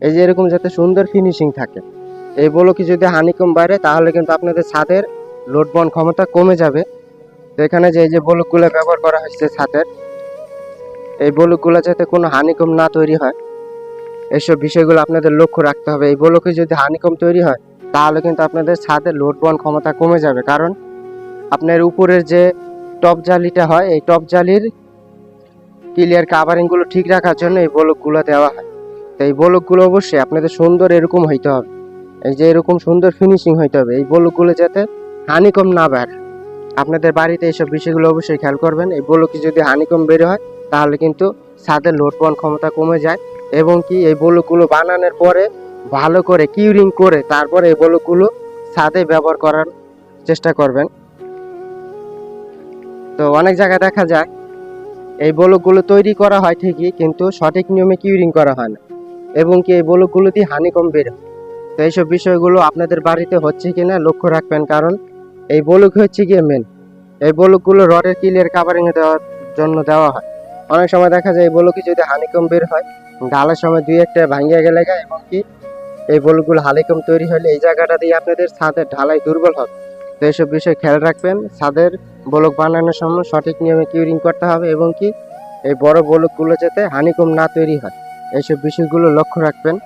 এই যে এরকম যাতে সুন্দর ফিনিশিং থাকে। এই ব্লকে যদি হানিকম বাইরে তাহলে কিন্তু আপনাদের ছাদের লোড বহন ক্ষমতা কমে যাবে। তো এখানে যে এই যে ব্লকগুলো ব্যবহার করা হচ্ছে ছাদের, এই ব্লকগুলো যাতে কোনো হানিকম না তৈরি হয়, এইসব বিষয়গুলো আপনাদের লক্ষ্য রাখতে হবে। এই ব্লকে যদি হানিকম তৈরি হয় তাহলে কিন্তু আপনাদের ছাদের লোড বহন ক্ষমতা কমে যাবে, কারণ আপনার উপরের যে টপ জালিটা হয় এই টপ জালির ক্লিয়ার কাভারিংগুলো ঠিক রাখার জন্য এই ব্লকগুলো দেওয়া হয়। তো এই ব্লকগুলো অবশ্যই আপনাদের সুন্দর এরকম হইতে হবে, এই যে এরকম সুন্দর ফিনিশিং হইতে হবে। এই ব্লকগুলো যাতে হানিকম না বের, আপনাদের বাড়িতে এইসব বিষয়গুলো অবশ্যই খেয়াল করবেন। এই ব্লকে যদি হানিকম বের হয় তাহলে কিন্তু ছাদের লোড বহন ক্ষমতা কমে যায়। এবং কি এই ব্লকগুলো বানানোর পরে ভালো করে কিউরিং করে তারপরে এই ব্লকগুলো ছাদে ব্যবহার করার চেষ্টা করবেন। তো অনেক জায়গায় দেখা যায় এই ব্লকগুলো তৈরি করা হয় ঠিকই, কিন্তু সঠিক নিয়মে কিউরিং করা হয় না, এবং কি এই ব্লকগুলো দিয়ে হানিকম বের হয়। তো এইসব বিষয়গুলো আপনাদের বাড়িতে হচ্ছে কিনা লক্ষ্য রাখবেন, কারণ এই ব্লক হচ্ছে গিয়ে মেন। এই ব্লকগুলো রডের ক্লিয়ার কাভারিং দেওয়ার জন্য দেওয়া হয়। অনেক সময় দেখা যায় এই ব্লকে যদি হানিকম বের হয় ঢালার সময় দুই একটা ভাঙিয়ে গেলে যায়, এবং কি এই ব্লকগুলো হানিকম তৈরি হলে এই জায়গাটা দিয়ে আপনাদের ছাদের ঢালাই দুর্বল হবে। তো এইসব বিষয় খেয়াল রাখবেন। ছাদের ব্লক বানানোর সময় সঠিক নিয়মে কিউরিং করতে হবে, এবং কি এই বড় ব্লকগুলো যাতে হানিকম না তৈরি হয় এইসব বিষয়গুলো লক্ষ্য রাখবেন।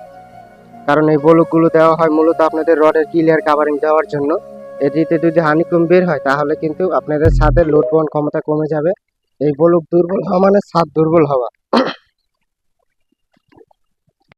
কারণ এই ব্লকগুলো দেওয়া হয় মূলত আপনাদের রডের ক্লিয়ার কাভারিং দেওয়ার জন্য। এটিতে যদি হানিকম বের হয় তাহলে কিন্তু আপনাদের ছাদের লোড বহন ক্ষমতা কমে যাবে। এই ব্লক দুর্বল হওয়া মানে ছাদ দুর্বল হওয়া।